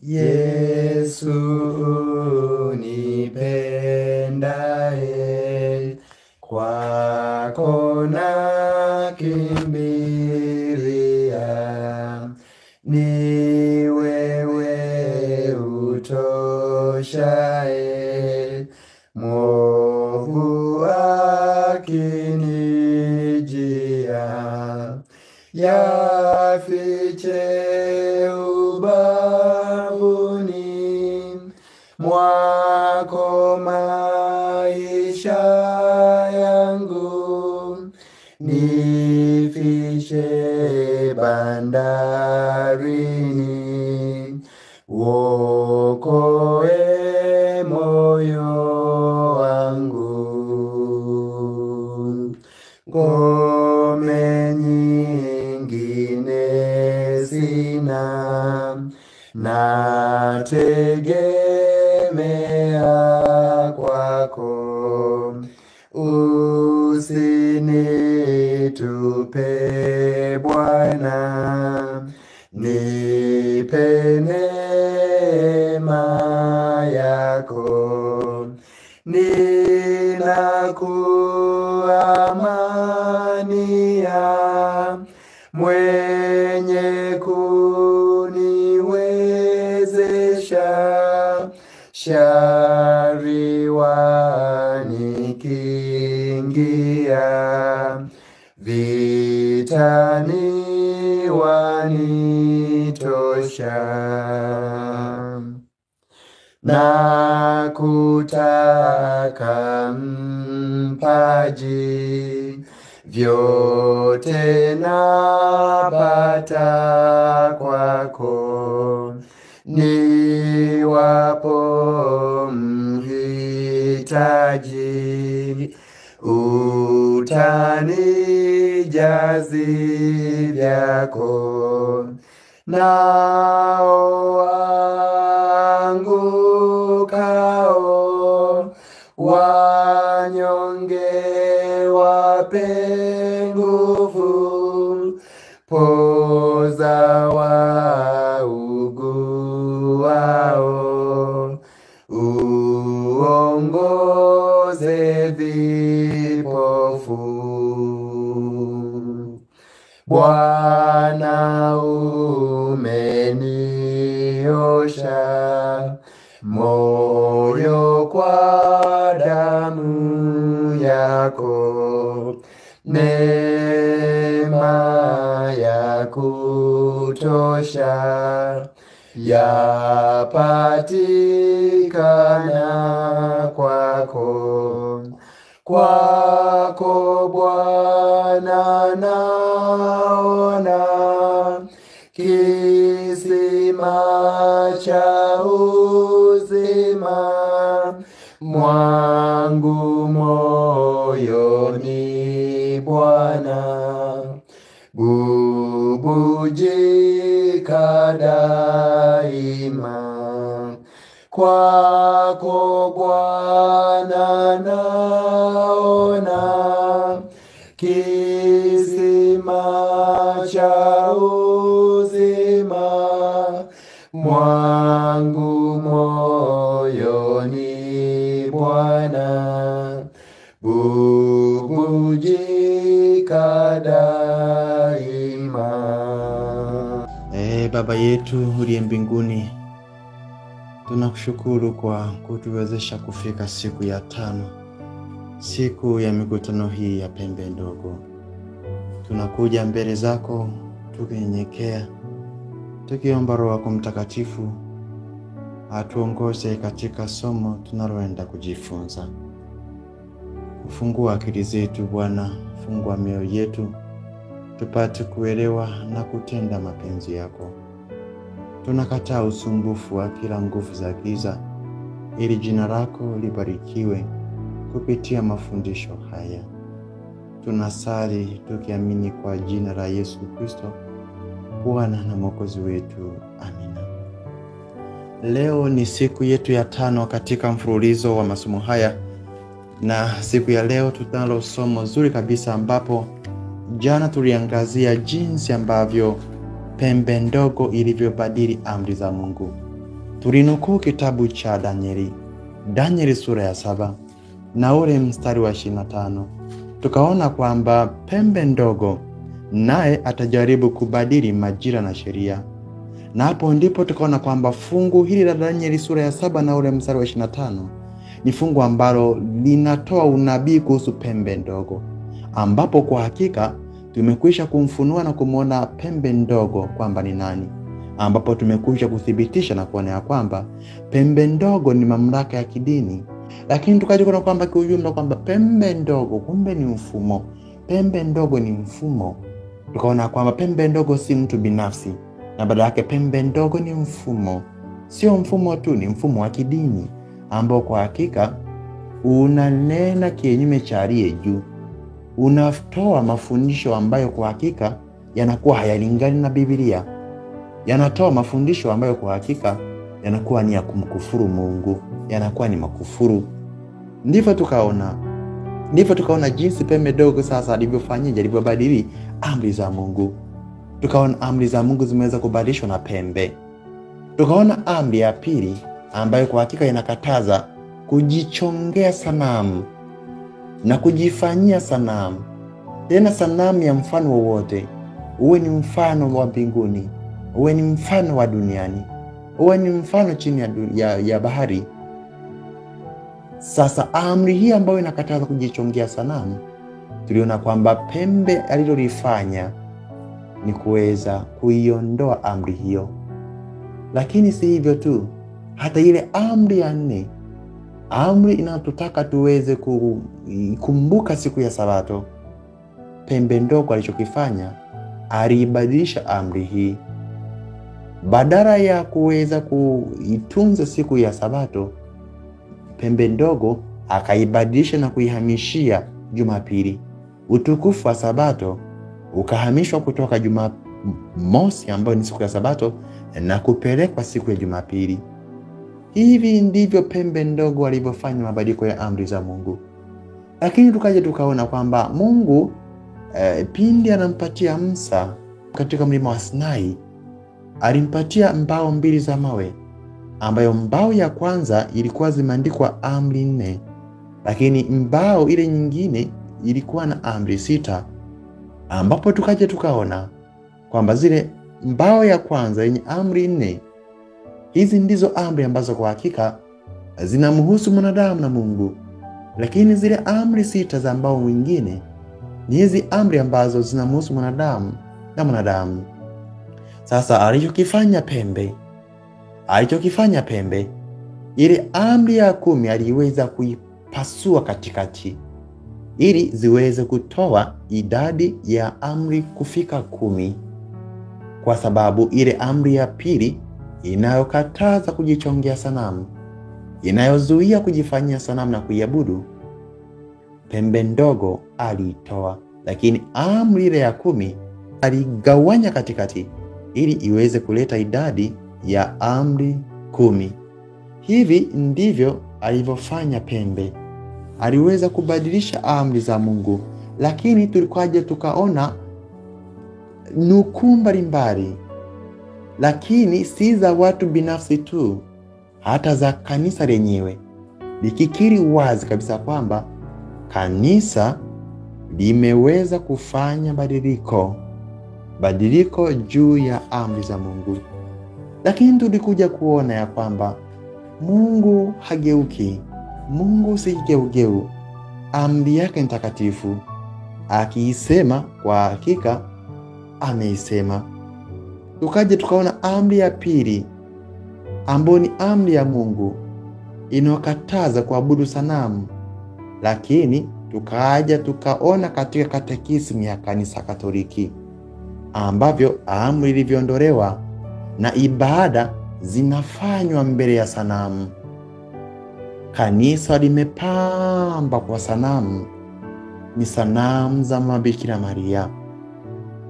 Yesu unipendaye, kwako nakimbilia. Ni wewe utoshaye, mwovu akinijia. Yafiche ubavuni mwako maisha yangu, nifishe bandarini, uokoe moyo wangu. Ngome nyingine sina, nategemea kwako. Usinitupe Bwana, nipe neema yako. Ninakuamania, mwenye kuniwezesha. Shari wanikingia, vitani wanitosha. Nakutaka mpaji, vyote napata kwako. Niwapo mhitaji, utanijazi vyako. Nao waangukao, wanyonge wape nguvu. Poza wauguao, uongoze vipofu. Bwana umeniosha moyo kwa damu yako. Neema ya kutosha yapatikana kwako. Kwako Bwana naona kisima cha uzima. Mwangu moyoni Bwana, bubujika daima. Kwako Bwana naona kisima cha uzima. Mwangu moyoni Bwana, bubujika daima. Baba yetu uliye mbinguni, tunakushukuru kwa kutuwezesha kufika siku ya 5, siku ya mikutano hii ya Pembe Ndogo. Tunakuja mbele zako tukinyenyekea, tukiomba Roho yako Mtakatifu atuongoze katika somo tunaloenda kujifunza. Fungua akili zetu Bwana, fungua mioyo yetu, tupate kuelewa na kutenda mapenzi yako. Tunakataa usumbufu wa kila nguvu za giza, ili jina lako libarikiwe kupitia mafundisho haya. Tunasali tukiamini kwa jina la Yesu Kristo, Bwana na Mwokozi wetu. Amina. Leo ni siku yetu ya 5 katika mfululizo wa masomo haya, na siku ya leo tunalo somo zuri kabisa ambapo jana tuliangazia jinsi ambavyo pembe ndogo ilivyobadili amri za Mungu. Tulinukuu kitabu cha Danieli sura ya 7 na ule mstari wa 25. Tukaona kwamba pembe ndogo naye atajaribu kubadili majira na sheria. Na hapo ndipo tukaona kwamba fungu hili la Danieli sura ya 7 na ule mstari wa 25 ni fungu ambalo linatoa unabii kuhusu pembe ndogo, ambapo kwa hakika tumekwisha kumfunua na kumuona pembe ndogo kwamba ni nani, ambapo tumekwisha kuthibitisha na kuona ya kwamba pembe ndogo ni mamlaka ya kidini. Lakini tukaja kuona kwamba kiujumla kwamba pembe ndogo kumbe ni mfumo. Pembe ndogo ni mfumo. Tukaona kwamba pembe ndogo si mtu binafsi, na badala yake pembe ndogo ni mfumo. Sio mfumo tu, ni mfumo wa kidini ambao kwa hakika unanena kinyume cha aliye juu. Unatoa mafundisho ambayo kwa hakika yanakuwa hayalingani na Biblia. Yanatoa mafundisho ambayo kwa hakika yanakuwa ni ya kumkufuru Mungu, yanakuwa ni makufuru. Ndivyo tukaona jinsi pembe ndogo sasa alivyobadili amri za Mungu. Tukaona amri za Mungu zimeweza kubadilishwa na pembe. Tukaona amri ya pili ambayo kwa hakika inakataza kujichongea sanamu na kujifanyia sanamu. Tena sanamu ya mfano wowote, uwe ni mfano wa mbinguni, uwe ni mfano wa duniani, uwe ni mfano chini ya bahari. Sasa amri hii ambayo inakataza kujichongea sanamu, tuliona kwamba pembe alilolifanya ni kuweza kuiondoa amri hiyo. Lakini si hivyo tu, hata ile amri ya 4, amri inatutaka tuweze kukumbuka siku ya Sabato, pembe ndogo alichokifanya, alibadilisha amri hii. Badala ya kuweza kuitunza siku ya Sabato, pembe ndogo akaibadilisha na kuihamishia Jumapili. Utukufu wa Sabato ukahamishwa kutoka Jumamosi ambayo ni siku ya Sabato na kupelekwa siku ya Jumapili. Hivi ndivyo pembe ndogo alivyofanya mabadiliko ya amri za Mungu. Lakini tukaje tukaona kwamba Mungu pindi anampatia Musa katika mlima wa Sinai, alimpatia mbao 2 za mawe, ambayo mbao ya kwanza ilikuwa zimeandikwa amri 4, lakini mbao ile nyingine ilikuwa na amri 6, ambapo tukaje tukaona kwamba zile mbao ya kwanza yenye amri 4, hizi ndizo amri ambazo kwa hakika zinamhusu mwanadamu na Mungu. Lakini zile amri 6 za mbao mwingine ni hizi amri ambazo zinamhusu mwanadamu na mwanadamu. Sasa alichokifanya pembe, ile amri ya 10 aliweza kuipasua katikati ili ziweze kutoa idadi ya amri kufika 10. Kwa sababu ile amri ya pili inayokataza kujichongea sanamu, inayozuia kujifanyia sanamu na kuiabudu, pembe ndogo aliitoa. Lakini amri ile ya 10 aligawanya katikati ili iweze kuleta idadi ya amri 10. Hivi ndivyo alivyofanya pembe. Aliweza kubadilisha amri za Mungu. Lakini tulikuja tukaona nukuu mbalimbali, lakini si za watu binafsi tu, hata za kanisa lenyewe, likikiri wazi kabisa kwamba kanisa limeweza kufanya badiliko juu ya amri za Mungu. Lakini tulikuja kuona ya kwamba Mungu hageuki. Mungu si geugeu. Amri yake ni takatifu. Akiisema kwa hakika ameisema. Tukaje tukaona amri ya pili ambayo ni amri ya Mungu inayokataza kuabudu sanamu. Lakini tukaja tukaona katika katekisimu ya kanisa Katoliki ambavyo amri ilivyoondolewa na ibada zinafanywa mbele ya sanamu. Kanisa limepamba kwa sanamu. Ni sanamu za Mabikira Maria,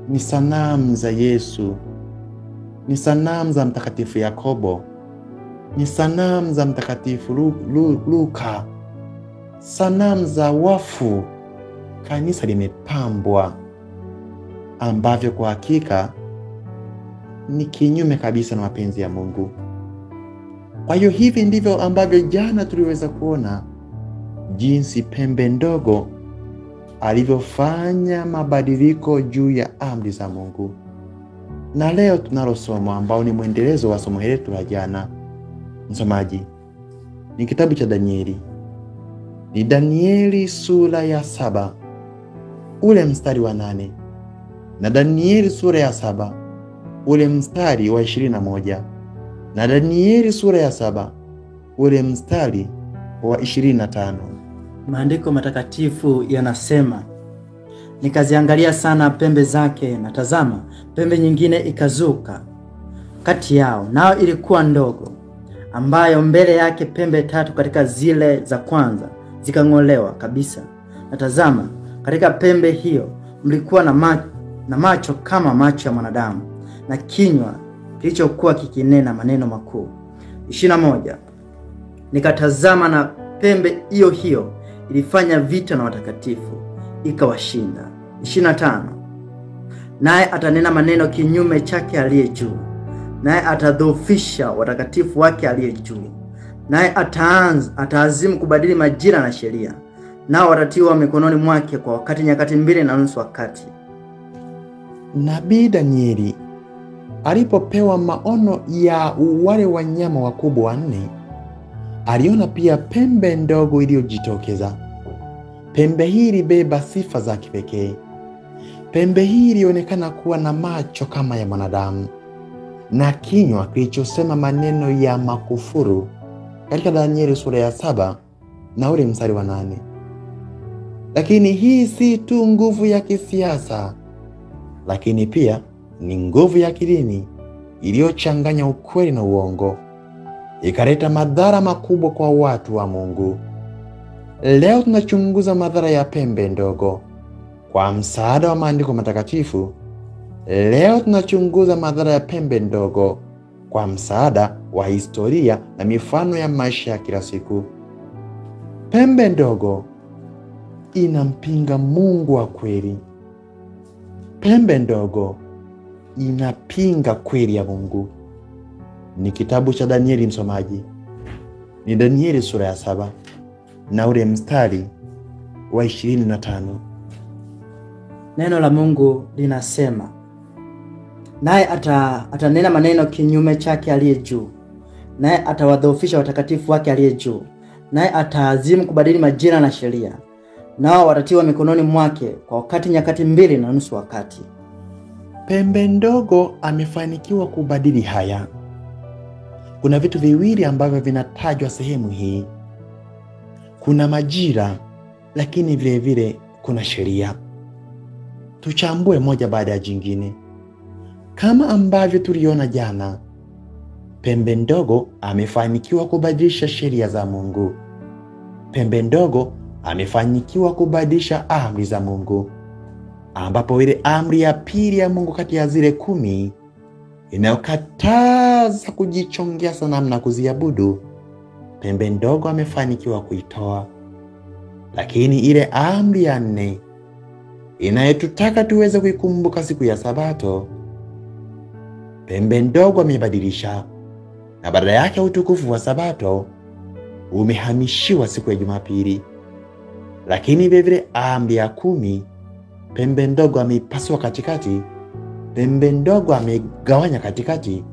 ni sanamu za Yesu, ni sanamu za Mtakatifu Yakobo, ni sanamu za Mtakatifu Luka, sanamu za wafu. Kanisa limepambwa ambavyo kwa hakika ni kinyume kabisa na mapenzi ya Mungu. Kwa hiyo hivi ndivyo ambavyo jana tuliweza kuona jinsi pembe ndogo alivyofanya mabadiliko juu ya amri za Mungu. Na leo tunalo somo ambao ni mwendelezo wa somo letu la jana. Msomaji ni kitabu cha Danieli. Ni Danieli sura ya 7 ule mstari wa 8 na Danieli sura ya 7 ule mstari wa 21 na Danieli sura ya 7 ule mstari wa 25. Maandiko matakatifu yanasema, nikaziangalia sana pembe zake, na tazama, pembe nyingine ikazuka kati yao, nao ilikuwa ndogo, ambayo mbele yake pembe 3 katika zile za kwanza zikang'olewa kabisa. Na tazama, katika pembe hiyo mlikuwa na macho kama macho ya mwanadamu, na kinywa kilichokuwa kikinena maneno makuu. 21. Nikatazama, na pembe hiyo hiyo ilifanya vita na watakatifu ikawashinda. 25. Naye atanena maneno kinyume chake aliye juu, naye atadhoofisha watakatifu wake aliye juu, naye ataazimu kubadili majira na sheria, nao watatiwa mikononi mwake kwa wakati, nyakati 2.5 wakati. Nabii Danieli alipopewa maono ya wale wanyama wakubwa 4, aliona pia pembe ndogo iliyojitokeza. Pembe hii ilibeba sifa za kipekee. Pembe hii ilionekana kuwa na macho kama ya mwanadamu na kinywa kilichosema maneno ya makufuru katika Danieli sura ya 7 na ule mstari wa 8. Lakini hii si tu nguvu ya kisiasa, lakini pia ni nguvu ya kidini iliyochanganya ukweli na uongo, ikaleta madhara makubwa kwa watu wa Mungu. Leo tunachunguza madhara ya pembe ndogo kwa msaada wa maandiko matakatifu. Leo tunachunguza madhara ya pembe ndogo kwa msaada wa historia na mifano ya maisha ya kila siku. Pembe ndogo inampinga Mungu wa kweli. Pembe ndogo inapinga kweli ya Mungu. Ni kitabu cha Danieli msomaji. Ni Danieli sura ya 7 na ule mstari wa 25. Neno la Mungu linasema, naye atanena maneno kinyume chake aliye juu, naye atawadhoofisha watakatifu wake aliye juu, naye ataazimu kubadili majira na sheria, nao watatiwa mikononi mwake kwa wakati, nyakati 2.5 wakati. Pembe ndogo amefanikiwa kubadili haya. Kuna vitu viwili ambavyo vinatajwa sehemu hii. Kuna majira, lakini vile vile kuna sheria. Tuchambue moja baada ya jingine. Kama ambavyo tuliona jana, pembe ndogo amefanikiwa kubadilisha sheria za Mungu. Pembe ndogo amefanikiwa kubadilisha amri za Mungu, ambapo ile amri ya pili ya Mungu kati ya zile 10 inayokataza kujichongea sanamu na kuziabudu, pembe ndogo amefanikiwa kuitoa. Lakini ile amri ya 4 inayotutaka tuweze kuikumbuka siku ya Sabato, pembe ndogo amebadilisha, na badala yake utukufu wa Sabato umehamishiwa siku ya Jumapili. Lakini vile vile amri ya 10, pembe ndogo ameipasua katikati. Pembe ndogo amegawanya katikati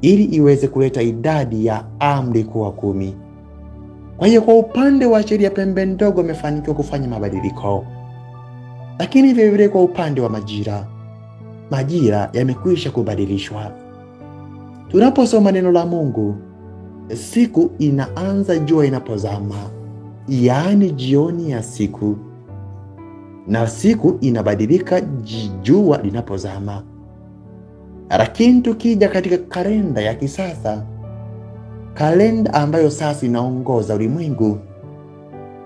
ili iweze kuleta idadi ya amri kuwa 10. Kwa hiyo kwa upande wa sheria, pembe ndogo amefanikiwa kufanya mabadiliko. Lakini vile vile kwa upande wa majira yamekwisha kubadilishwa. Tunaposoma neno la Mungu, siku inaanza jua inapozama, yaani jioni ya siku, na siku inabadilika jua linapozama. Lakini tukija katika kalenda ya kisasa, kalenda ambayo sasa inaongoza ulimwengu,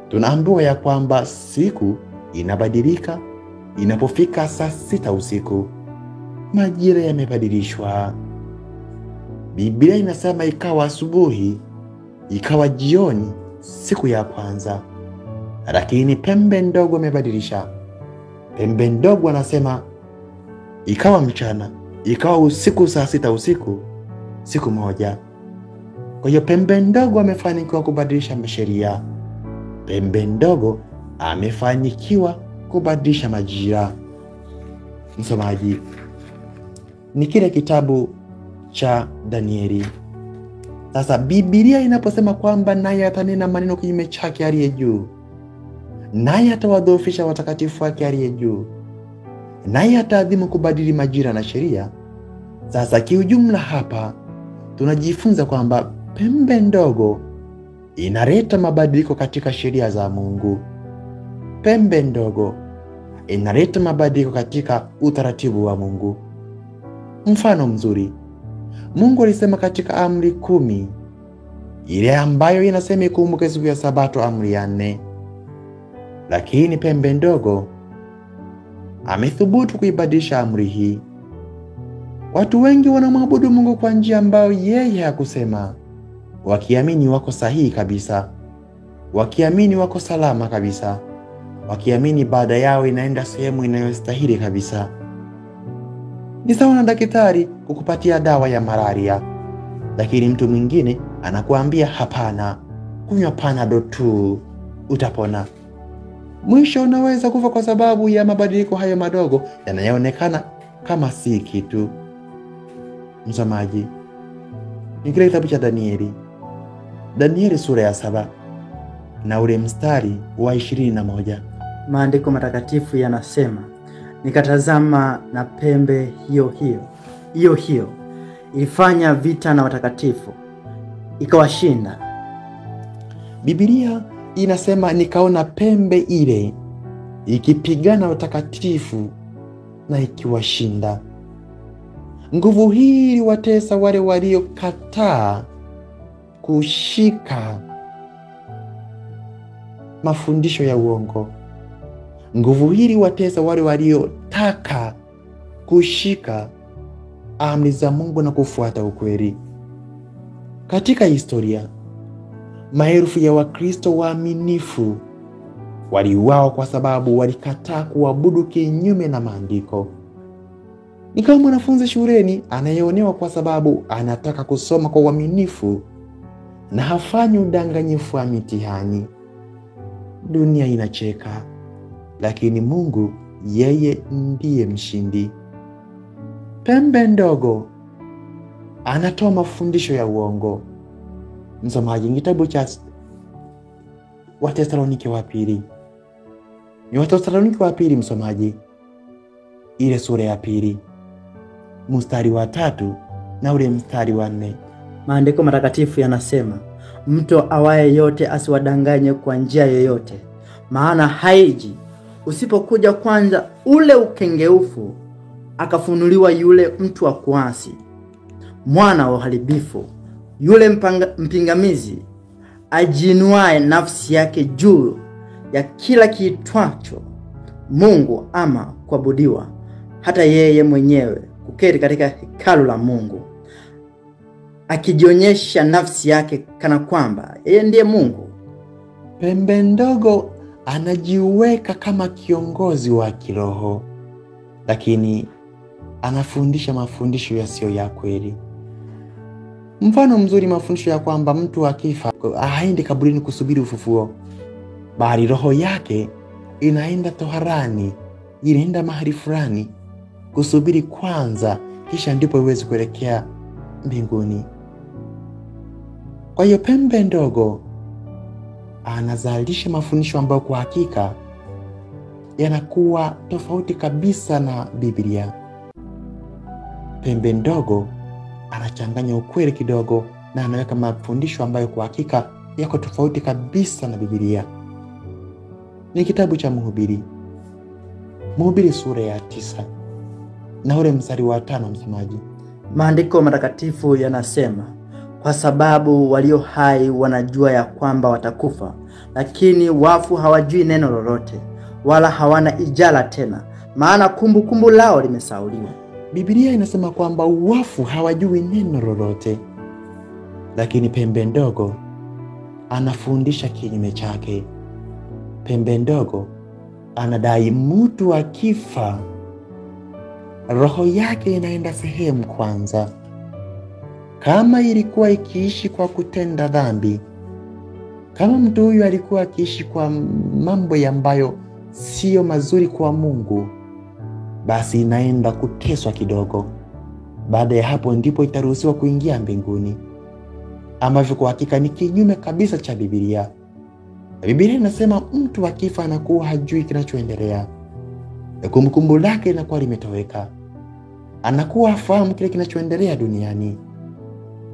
tunaambiwa ya kwamba siku inabadilika inapofika saa 6 usiku. Majira yamebadilishwa. Biblia inasema ikawa asubuhi, ikawa jioni siku ya kwanza. Lakini pembe ndogo imebadilisha. Pembe ndogo anasema ikawa mchana, ikawa usiku saa 6 usiku, siku moja. Kwa hiyo pembe ndogo amefanikiwa kubadilisha sheria. Pembe ndogo amefanikiwa kubadilisha majira. Msomaji, ni kile kitabu cha Danieli. Sasa Biblia inaposema kwamba naye atanena maneno kinyume chake aliye juu, naye atawadhoofisha watakatifu wake aliye juu, naye ataadhimu kubadili majira na sheria. Sasa kiujumla hapa tunajifunza kwamba pembe ndogo inaleta mabadiliko katika sheria za Mungu. Pembe ndogo inaleta mabadiliko katika utaratibu wa Mungu. Mfano mzuri, Mungu alisema katika amri 10, ile ambayo inasema ikumbuke siku ya Sabato, amri ya 4. Lakini pembe ndogo amethubutu kuibadilisha amri hii. Watu wengi wanamwabudu Mungu kwa njia ambayo yeye hakusema, wakiamini wako sahihi kabisa, wakiamini wako salama kabisa, wakiamini ibada yao inaenda sehemu inayostahili kabisa. Ni sawa na daktari kukupatia dawa ya malaria, lakini mtu mwingine anakuambia hapana, kunywa Panadol tu utapona. Mwisho unaweza kufa kwa sababu ya mabadiliko hayo madogo yanayoonekana kama si kitu. Msomaji, ni kile kitabu cha Danieli. Danieli sura ya 7 na ule mstari wa 21. Maandiko matakatifu yanasema, nikatazama na pembe hiyo ilifanya vita na watakatifu ikawashinda. Biblia inasema nikaona pembe ile ikipigana watakatifu na ikiwashinda. Nguvu hii iliwatesa wale waliokataa kushika mafundisho ya uongo. Nguvu hii iliwatesa wale waliotaka kushika amri za Mungu na kufuata ukweli. Katika historia, maelfu ya Wakristo waaminifu waliuawa kwa sababu walikataa kuabudu kinyume na maandiko. Ni kama mwanafunzi shuleni anayeonewa kwa sababu anataka kusoma kwa uaminifu na hafanyi udanganyifu wa mitihani. Dunia inacheka, lakini Mungu yeye ndiye mshindi. Pembe ndogo anatoa mafundisho ya uongo. Msomaji, kitabu cha Wathesalonike wa pili. Ni Wathesalonike wa pili, msomaji, ile sura ya 2, mstari wa 3 na ule mstari wa 4. Maandiko matakatifu yanasema, mtu awaye yote asiwadanganye kwa njia yoyote, maana haiji usipokuja kwanza ule ukengeufu, akafunuliwa yule mtu wa kuasi, mwana wa uharibifu, yule mpingamizi, ajinuaye nafsi yake juu ya kila kiitwacho Mungu ama kuabudiwa, hata yeye mwenyewe kuketi katika hekalu la Mungu, akijionyesha nafsi yake kana kwamba yeye ndiye Mungu. Pembe ndogo anajiweka kama kiongozi wa kiroho, lakini anafundisha mafundisho yasiyo ya kweli. Mfano mzuri, mafundisho ya kwamba mtu akifa haendi kaburini kusubiri ufufuo, bali roho yake inaenda toharani, inaenda mahali fulani kusubiri kwanza, kisha ndipo iweze kuelekea mbinguni. Kwa hiyo pembe ndogo anazalisha mafundisho ambayo kwa hakika yanakuwa tofauti kabisa na Biblia. Pembe ndogo anachanganya ukweli kidogo na anaweka mafundisho ambayo kwa hakika yako tofauti kabisa na Biblia. Ni kitabu cha Mhubiri sura ya 9 na ule mstari wa 5, msemaji. Maandiko matakatifu yanasema, kwa sababu walio hai wanajua ya kwamba watakufa, lakini wafu hawajui neno lolote, wala hawana ijara tena, maana kumbukumbu lao limesauliwa. Biblia inasema kwamba wafu hawajui neno lolote, lakini pembe ndogo anafundisha kinyume chake. Pembe ndogo anadai mtu akifa roho yake inaenda sehemu kwanza. kama ilikuwa ikiishi kwa kutenda dhambi, kama mtu huyu alikuwa akiishi kwa mambo ambayo sio mazuri kwa Mungu, basi inaenda kuteswa kidogo. Baada ya hapo ndipo itaruhusiwa kuingia mbinguni, ambavyo kwa hakika ni kinyume kabisa cha Biblia. Biblia inasema mtu akifa anakuwa hajui kinachoendelea. Kumbukumbu lake linakuwa limetoweka. Anakuwa hafahamu kile kinachoendelea duniani.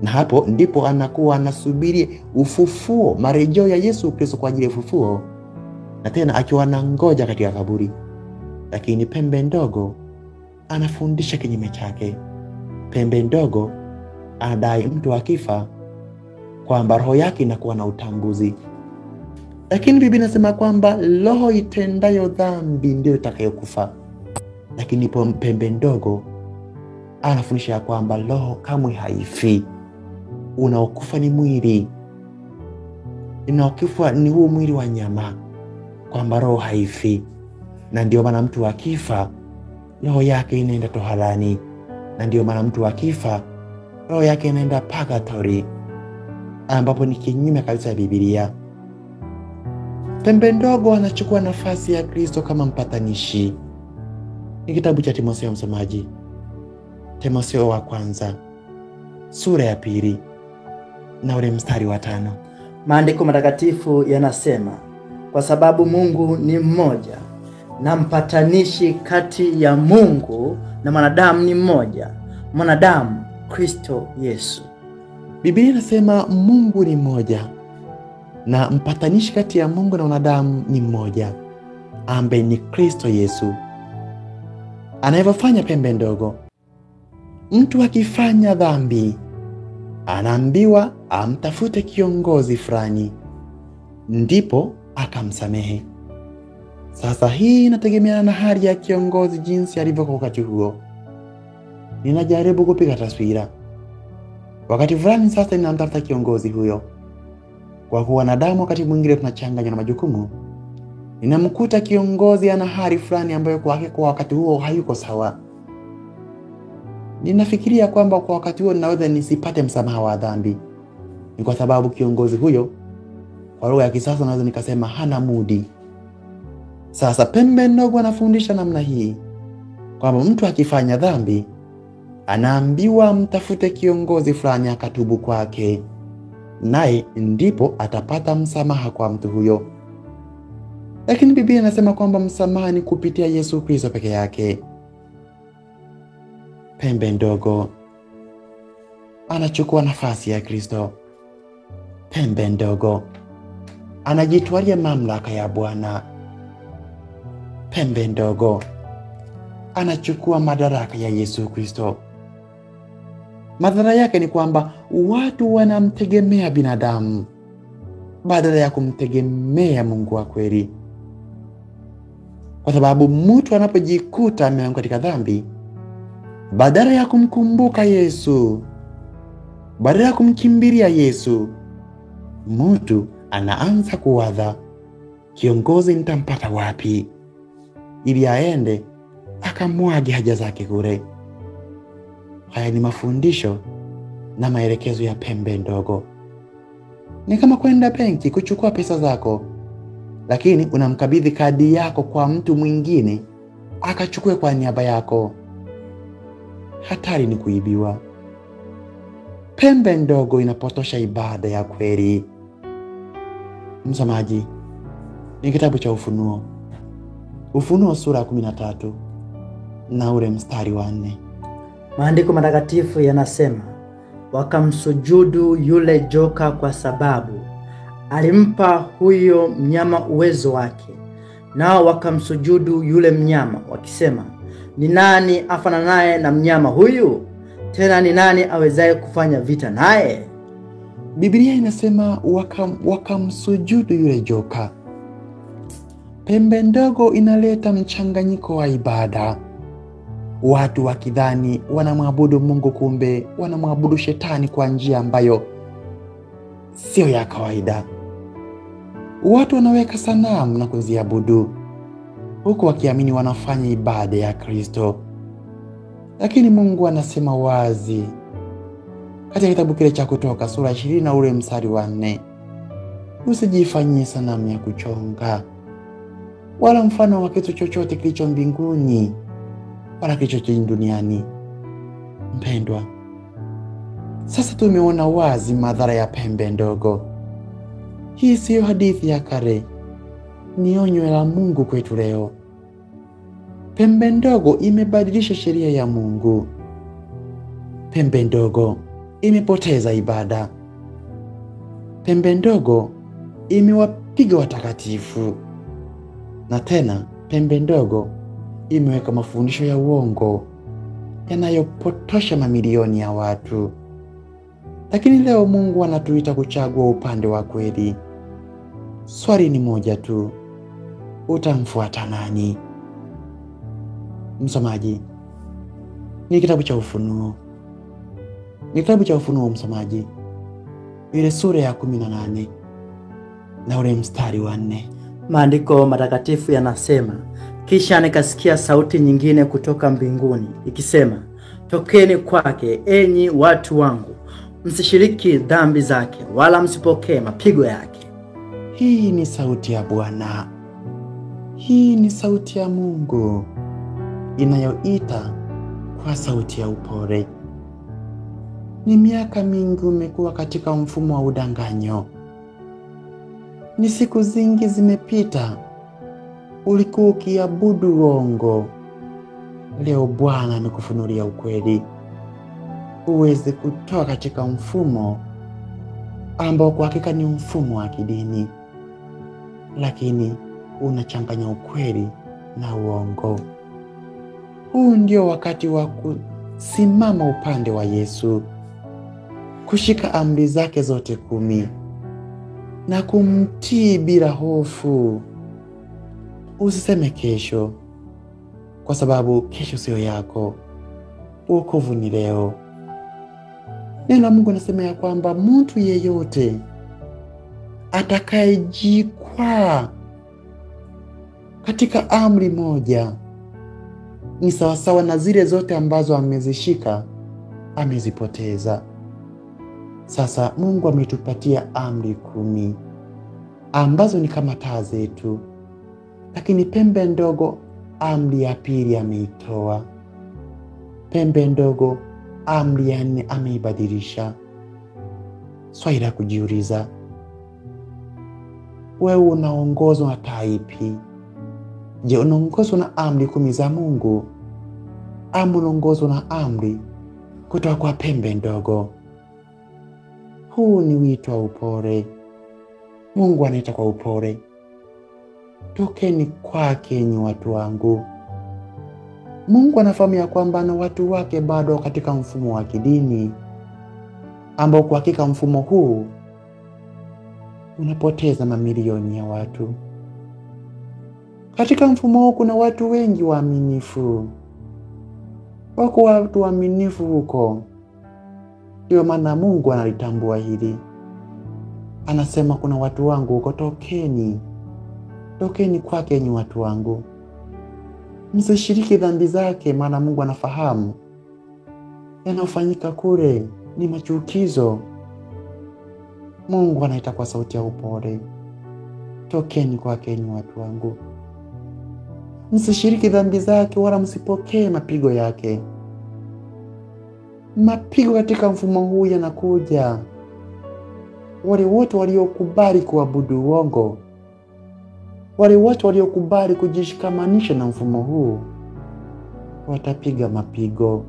Na hapo ndipo anakuwa anasubiri ufufuo, marejeo ya Yesu Kristo kwa ajili ya ufufuo, na tena akiwa anangoja katika kaburi. Lakini pembe ndogo anafundisha kinyume chake. Pembe ndogo anadai mtu akifa kwamba roho yake inakuwa na utambuzi. Lakini Biblia inasema kwamba roho itendayo dhambi ndio itakayokufa. Lakini pembe ndogo anafundisha kwamba roho kamwe haifi. Unaokufa ni mwili. Unaokufa ni huo mwili wa nyama, kwamba roho haifi. Na ndio maana mtu akifa roho yake inaenda toharani. Na ndio maana mtu akifa roho yake inaenda purgatory, ambapo ni kinyume kabisa ya Biblia. Pembe ndogo anachukua nafasi ya Kristo kama mpatanishi. Ni kitabu cha Timotheo, msomaji. Timotheo wa kwanza sura ya 2 na ule mstari wa 5. Maandiko matakatifu yanasema, kwa sababu Mungu ni mmoja na mpatanishi kati ya Mungu na mwanadamu ni mmoja, mwanadamu Kristo Yesu. Biblia inasema Mungu ni mmoja na mpatanishi kati ya Mungu na wanadamu ni mmoja, ambaye ni Kristo Yesu. Anavyofanya pembe ndogo, mtu akifanya dhambi anaambiwa amtafute kiongozi fulani ndipo akamsamehe. Sasa hii inategemeana na hali ya kiongozi, jinsi alivyo kwa wakati huo. Ninajaribu kupiga taswira. Wakati fulani sasa ninamtafuta kiongozi huyo. Kwa kuwa wanadamu wakati mwingine tunachanganya na majukumu, ninamkuta kiongozi ana hali fulani ambayo kwa wakati huo hayuko sawa. Ninafikiria kwamba kwa wakati huo ninaweza nisipate msamaha wa dhambi. Ni kwa sababu kiongozi huyo, kwa lugha ya kisasa naweza nikasema, hana mudi. Sasa pembe ndogo anafundisha namna hii kwamba mtu akifanya dhambi anaambiwa mtafute kiongozi fulani akatubu kwake, naye ndipo atapata msamaha kwa mtu huyo. Lakini Biblia inasema kwamba msamaha ni kupitia Yesu Kristo peke yake. Pembe ndogo anachukua nafasi ya Kristo. Pembe ndogo anajitwalia mamlaka ya Bwana. Pembe ndogo anachukua madaraka ya Yesu Kristo. Madhara yake ni kwamba watu wanamtegemea binadamu badala ya kumtegemea Mungu wa kweli. Kwa sababu mtu anapojikuta ameanguka katika dhambi, badala ya kumkumbuka Yesu, badala ya kumkimbilia Yesu, mtu anaanza kuwaza, kiongozi nitampata wapi ili aende akamwage haja zake kule. Haya ni mafundisho na maelekezo ya pembe ndogo. Ni kama kwenda benki kuchukua pesa zako, lakini unamkabidhi kadi yako kwa mtu mwingine akachukue kwa niaba yako. Hatari ni kuibiwa. Pembe ndogo inapotosha ibada ya kweli. Msomaji, ni kitabu cha Ufunuo. Ufunuo sura 13 na ule mstari wa 4. Maandiko matakatifu yanasema, wakamsujudu yule joka kwa sababu alimpa huyo mnyama uwezo wake. Nao wakamsujudu yule mnyama wakisema, ni nani afananaye na mnyama huyu? Tena ni nani awezaye kufanya vita naye? Biblia inasema wakamsujudu yule joka. Pembe ndogo inaleta mchanganyiko wa ibada. Watu wakidhani wanamwabudu Mungu, kumbe wanamwabudu shetani kwa njia ambayo sio ya kawaida. Watu wanaweka sanamu na kuziabudu huku wakiamini wanafanya ibada ya Kristo. Lakini Mungu anasema wazi katika kitabu kile cha Kutoka sura 20 na ule mstari wa 4. Usijifanyie sanamu ya kuchonga wala mfano wa kitu chochote kilicho mbinguni wala kilicho chini duniani. Mpendwa, sasa tumeona wazi madhara ya pembe ndogo. Hii siyo hadithi ya kale, ni onyo la Mungu kwetu leo. Pembe ndogo imebadilisha sheria ya Mungu. Pembe ndogo imepoteza ibada. Pembe ndogo imewapiga watakatifu. Na tena pembe ndogo imeweka mafundisho ya uongo yanayopotosha mamilioni ya watu. Lakini leo Mungu anatuita kuchagua upande wa kweli. Swali ni moja tu, utamfuata nani? Msomaji, ni kitabu cha Ufunuo. Ni kitabu cha Ufunuo msomaji, ile sura ya 18 na ule mstari wa 4. Maandiko matakatifu yanasema, kisha nikasikia sauti nyingine kutoka mbinguni ikisema, tokeni kwake enyi watu wangu, msishiriki dhambi zake wala msipokee mapigo yake. Hii ni sauti ya Bwana. Hii ni sauti ya Mungu inayoita kwa sauti ya upole. Ni miaka mingi umekuwa katika mfumo wa udanganyo. Ni siku zingi zimepita ulikuwa ukiabudu uongo. Leo Bwana amekufunulia ukweli, uweze kutoka katika mfumo ambao kwa hakika ni mfumo wa kidini, lakini unachanganya ukweli na uongo. Huu ndio wakati wa kusimama upande wa Yesu, kushika amri zake zote 10 na kumtii bila hofu. Usiseme kesho, kwa sababu kesho sio yako. Wokovu ni leo. Neno la Mungu nasema ya kwamba mtu yeyote atakayejikwaa katika amri moja ni sawasawa na zile zote ambazo amezishika amezipoteza. Sasa Mungu ametupatia amri 10 ambazo ni kama taa zetu, lakini pembe ndogo, amri ya pili ameitoa. Pembe ndogo, amri ya 4 ameibadilisha. Swali la kujiuliza, wewe unaongozwa na taa ipi? Je, unaongozwa na amri 10 za Mungu ama unaongozwa na amri kutoka kwa pembe ndogo? Huu ni wito wa upole. Mungu anaita kwa upole, tokeni kwake enyi watu wangu. Mungu anafahamu ya kwamba na watu wake bado katika mfumo wa kidini, ambao kwa hakika mfumo huu unapoteza mamilioni ya watu. Katika mfumo huu kuna watu wengi waaminifu. Wako watu waaminifu huko. Ndio maana Mungu analitambua hili. Anasema kuna watu wangu huko, tokeni. Tokeni kwake enyi watu wangu. Msishiriki dhambi zake, maana Mungu anafahamu yanayofanyika kule ni machukizo. Mungu anaita kwa sauti ya upole, tokeni kwake enyi watu wangu. Msishiriki dhambi zake wala msipokee mapigo yake. Mapigo katika mfumo huu yanakuja. Wale wote waliokubali kuabudu uongo, wale wote waliokubali kujishikamanisha na mfumo huu, watapiga mapigo.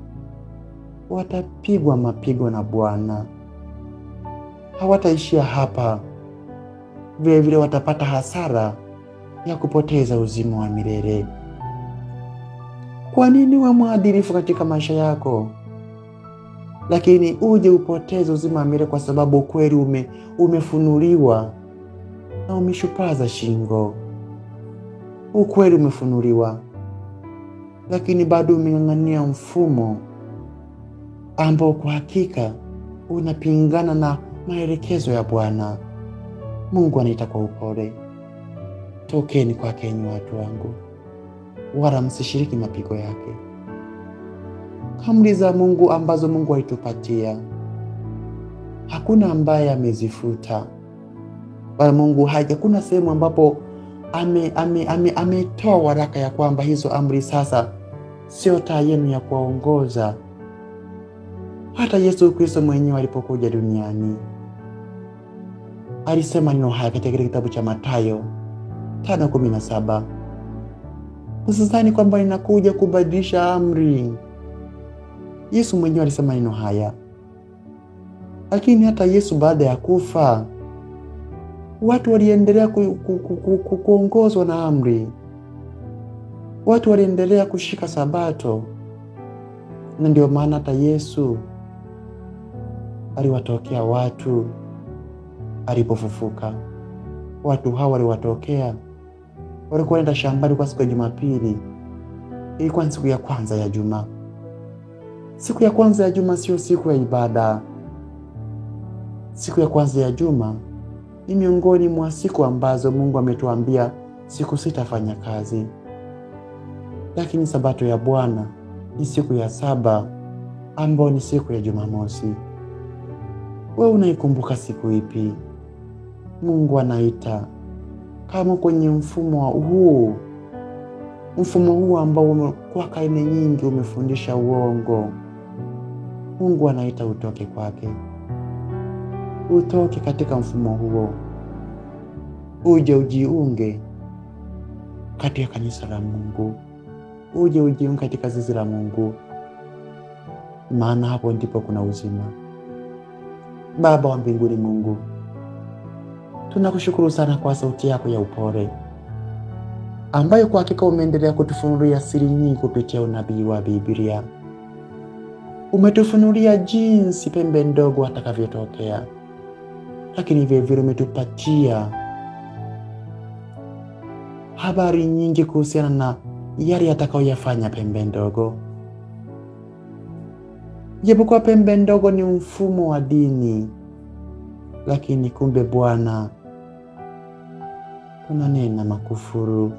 Watapigwa mapigo na Bwana. Hawataishia hapa. Vile vile watapata hasara ya kupoteza uzima wa milele. Kwa nini uwe mwadilifu katika maisha yako, lakini uje upoteze uzima wa milele kwa sababu ukweli umefunuliwa na umeshupaza shingo? Ukweli umefunuliwa, lakini bado umeng'ang'ania mfumo ambao kwa hakika unapingana na maelekezo ya Bwana. Mungu anaita kwa upole, tokeni kwake enyi watu wangu, wala msishiriki mapigo yake. Amri za Mungu ambazo Mungu alitupatia hakuna ambaye amezifuta. Bwana Mungu, hakuna sehemu ambapo ametoa waraka ya kwamba hizo amri sasa sio taa yenu ya kuwaongoza. Hata Yesu Kristo mwenyewe alipokuja duniani alisema neno haya katika kitabu cha Mathayo 5:17. Usizani kwamba ninakuja kubadilisha amri. Yesu mwenyewe alisema neno haya. Lakini hata Yesu baada ya kufa, watu waliendelea kuongozwa na amri. Watu waliendelea kushika Sabato. Na ndio maana hata Yesu aliwatokea watu alipofufuka. Watu hawa waliwatokea, walikuwa wanaenda shambani kwa siku ya Jumapili. Ilikuwa ni siku ya kwanza ya juma. Siku ya kwanza ya juma sio siku ya ibada. Siku ya kwanza ya juma ni miongoni mwa siku ambazo Mungu ametuambia siku sitafanya kazi. Lakini Sabato ya Bwana ni siku ya saba, ambayo ni siku ya Jumamosi. Wewe unaikumbuka siku ipi? Mungu anaita kama kwenye mfumo huu ambao kwa karne nyingi umefundisha uongo. Mungu anaita utoke kwake. Utoke katika mfumo huo. Uje ujiunge katika kanisa la Mungu. Uje ujiunge katika zizi la Mungu. Maana hapo ndipo kuna uzima. Baba wa mbinguni Mungu, tunakushukuru sana kwa sauti yako ya upole, ambayo kwa hakika umeendelea kutufunulia siri nyingi kupitia unabii wa Biblia. Umetufunulia jinsi pembe ndogo atakavyotokea, lakini vile vile umetupatia habari nyingi kuhusiana na yale atakayoyafanya pembe ndogo. Japokuwa pembe ndogo ni mfumo wa dini, lakini kumbe Bwana unanena makufuru.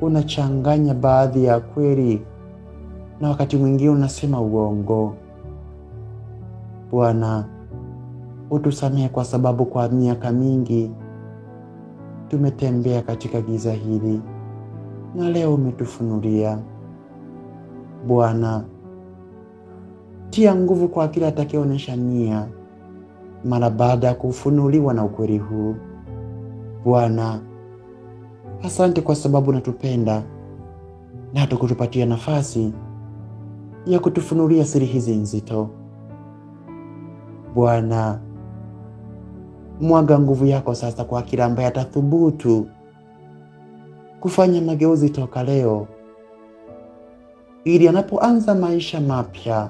Unachanganya baadhi ya kweli na wakati mwingine unasema uongo. Bwana, utusamehe kwa sababu kwa miaka mingi tumetembea katika giza hili na leo umetufunulia. Bwana, tia nguvu kwa kila atakayeonyesha nia mara baada ya kufunuliwa na ukweli huu. Bwana, asante kwa sababu unatupenda na hata kutupatia nafasi ya kutufunulia siri hizi nzito. Bwana, mwaga nguvu yako sasa kwa kila ambaye atathubutu kufanya mageuzi toka leo, ili anapoanza maisha mapya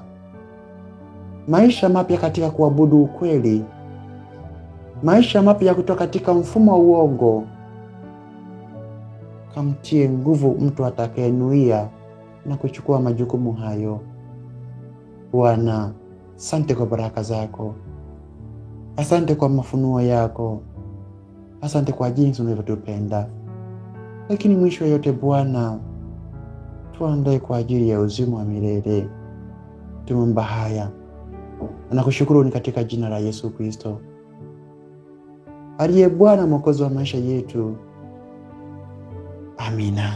katika kuabudu ukweli, maisha mapya kutoka katika mfumo wa uongo, kamtie nguvu mtu atakayenuia na kuchukua majukumu hayo. Bwana, asante kwa baraka zako. Asante kwa mafunuo yako. Asante kwa jinsi unavyotupenda. Lakini mwisho yote Bwana, tuandae kwa ajili ya uzima wa milele. Tumeomba haya na kushukuru ni katika jina la Yesu Kristo, aliye Bwana Mwokozi wa maisha yetu. Amina.